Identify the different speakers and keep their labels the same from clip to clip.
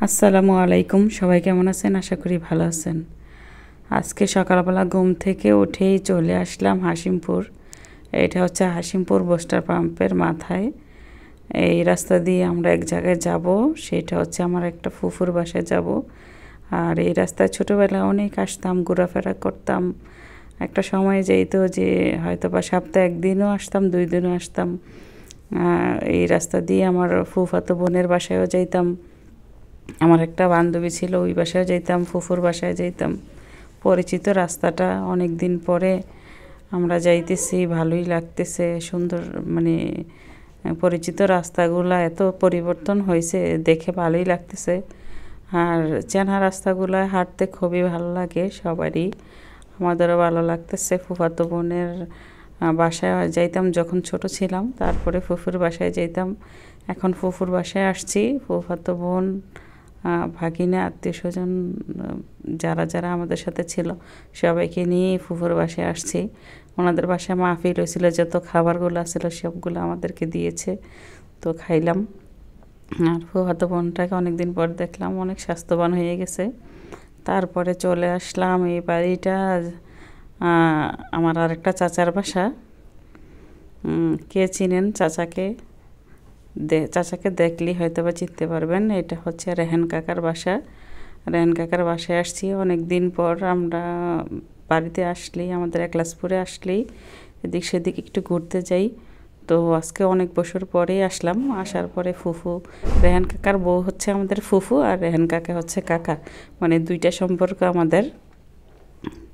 Speaker 1: আসসালামু আলাইকুম, সবাই কেমন আছেন? আশা করি ভালো আছেন। আজকে সকালবেলা ঘুম থেকে উঠেই চলে আসলাম হাসিমপুর। এটা হচ্ছে হাসিমপুর বুস্টার পাম্পের মাথায়। এই রাস্তা দিয়ে আমরা এক জায়গায় যাব, সেটা হচ্ছে আমার একটা ফুফুর বাসায় যাব। আর এই রাস্তায় ছোটোবেলায় অনেক আসতাম, ঘোরাফেরা করতাম। একটা সময় যেত যে হয়তো বা সপ্তাহে একদিনও আসতাম, 2 দিনও আসতাম। এই রাস্তা দিয়ে আমার ফুফাতো বোনের বাসায়ও যাইতাম। আমার একটা বান্ধবী ছিল, ওই বাসায় যাইতাম, ফুফুর বাসায় যাইতাম। পরিচিত রাস্তাটা, অনেক দিন পরে আমরা যাইতেছি, ভালোই লাগতেছে। সুন্দর, মানে পরিচিত রাস্তাগুলা এত পরিবর্তন হয়েছে, দেখে ভালোই লাগতেছে। আর চেনা রাস্তাগুলায় হাঁটতে খুবই ভালো লাগে সবারই, আমাদেরও ভালো লাগতেছে। ফুফাতো বোনের বাসায় যাইতাম যখন ছোট ছিলাম, তারপরে ফুফুর বাসায় যাইতাম। এখন ফুফুর বাসায় আসছি। ফুফাতো বোন, ভাগিনা, আত্মীয় স্বজন যারা যারা আমাদের সাথে ছিল সবাইকে নিয়ে ফুফুর বাসায় আসছি। ওনাদের বাসায় মাহফিল হয়েছিল, যত খাবারগুলো ছিল সবগুলো আমাদেরকে দিয়েছে, তো খাইলাম। আর ফুফাতো বোনটাকে অনেকদিন পর দেখলাম, অনেক স্বাস্থ্যবান হয়ে গেছে। তারপরে চলে আসলাম এই বাড়িটা আমার আরেকটা চাচার বাসা। কে চিনেন চাচাকে? চাচাকে দেখলেই হয়তো বা চিনতে পারবেন। এটা হচ্ছে রেহান কাকার বাসা। রেহান কাকার বাসায় আসছি অনেক দিন পর। আমরা বাড়িতে আসলেই, আমাদের একলাসপুরে আসলেই এদিক সেদিক একটু ঘুরতে যাই। তো আজকে অনেক বছর পরেই আসলাম। আসার পরে ফুফু, রেহান কাকার বউ হচ্ছে আমাদের ফুফু, আর রেহান কাকা হচ্ছে কাকা, মানে দুইটা সম্পর্ক আমাদের।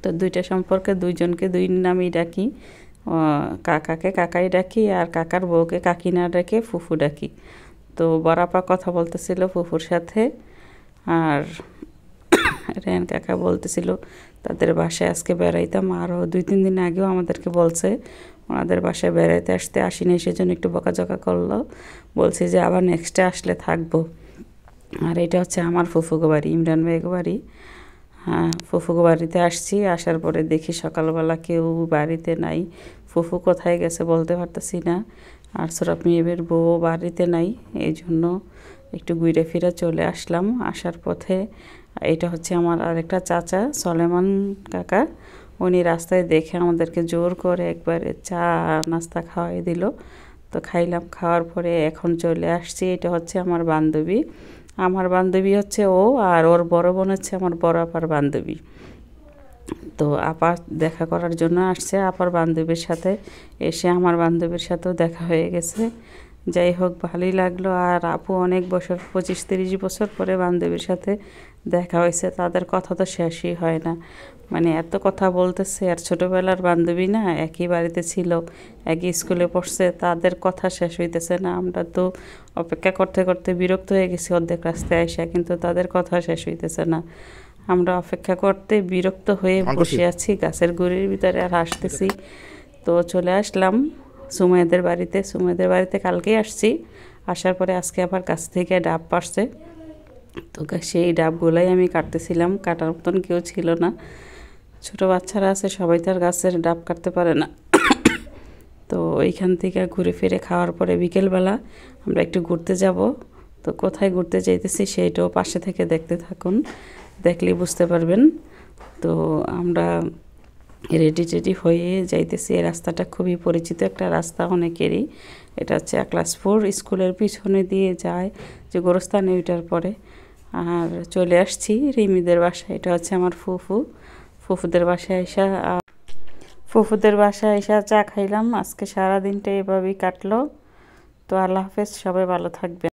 Speaker 1: তো দুইটা সম্পর্কে দুইজনকে দুই নামেই ডাকি। কাকাকে কাকাই ডাকি, আর কাকার বউকে কাকি না ডাকে ফুফু ডাকি। তো বড়াপা কথা বলতেছিল ফুফুর সাথে, আর রেহান কাকা বলতেছিল তাদের বাসায় আজকে বেড়াইতাম। আরও 2-3 দিন আগেও আমাদেরকে বলছে ওনাদের বাসায় বেড়াইতে আসতে, আসিনি, সেজন্য একটু বকাঝকা করলো। বলছে যে আবার নেক্সটে আসলে থাকবো। আর এটা হচ্ছে আমার ফুফুগো বাড়ি, ইমরান ভাইগো বাড়ি। ফুফুগো বাড়িতে আসছি। আসার পরে দেখি সকালবেলা কেউ বাড়িতে নাই। ফুফু কোথায় গেছে বলতে পারতেছি না। আর সরব মেয়ের বউ বাড়িতে নাই, এই জন্য একটু ঘুরে ফিরে চলে আসলাম। আসার পথে এটা হচ্ছে আমার আরেকটা চাচা সলেমান কাকা। উনি রাস্তায় দেখে আমাদেরকে জোর করে একবারে চা নাস্তা খাওয়াই দিল। তো খাইলাম। খাওয়ার পরে এখন চলে আসছি। এটা হচ্ছে আমার বান্ধবী। আমার বান্ধবী হচ্ছে ও, আর ওর বড় বোন হচ্ছে আমার বড় আপার বান্ধবী। তো আপা দেখা করার জন্য আসছে। আপার বান্ধবীর সাথে এসে আমার বান্ধবীর সাথেও দেখা হয়ে গেছে। যাই হোক, ভালোই লাগলো। আর আপু অনেক বছর, 25-30 বছর পরে বান্ধবীর সাথে দেখা হয়েছে। তাদের কথা তো শেষই হয় না, মানে এত কথা বলতেছে। আর ছোটোবেলার বান্ধবী না, একই বাড়িতে ছিল, একই স্কুলে পড়ছে, তাদের কথা শেষ হইতেছে না। আমরা তো অপেক্ষা করতে করতে বিরক্ত হয়ে গেছি অর্ধেক রাস্তায় আসা, কিন্তু তাদের কথা শেষ হইতেছে না। আমরা অপেক্ষা করতে বিরক্ত হয়ে বসে আছি গাছের গুড়ির ভিতরে, আর আসতেছি। তো চলে আসলাম সুমাইয়াদের বাড়িতে। সুমাইয়াদের বাড়িতে কালকেই আসছি। আসার পরে আজকে আবার গাছ থেকে ডাব পাড়ছে। তো সেই ডাবগুলাই আমি কাটতেছিলাম। কাটার মতন কেউ ছিল না, ছোটো বাচ্চারা আছে, সবাই তার গাছের ডাব কাটতে পারে না। তো ওইখান থেকে ঘুরে ফিরে খাওয়ার পরে বিকেলবেলা আমরা একটু ঘুরতে যাব। তো কোথায় ঘুরতে যাইতেছি সেইটাও পাশে থেকে দেখতে থাকুন, দেখলেই বুঝতে পারবেন। তো আমরা রেডি টেডি হয়ে যাইতেছি। এই রাস্তাটা খুবই পরিচিত একটা রাস্তা অনেকেরই। এটা হচ্ছে একলাসপুর স্কুলের পিছনে দিয়ে যায় যে গোরস্থানে, ওইটার পরে। আর চলে আসছি রিমিদের বাসায়। এটা হচ্ছে আমার ফুফু। ফুফুদের বাসায় এসে চা খাইলাম। আজকে সারা দিনটা এভাবেই কাটলো। তো আল্লাহ হাফেজ, সবাই ভালো থাকবেন।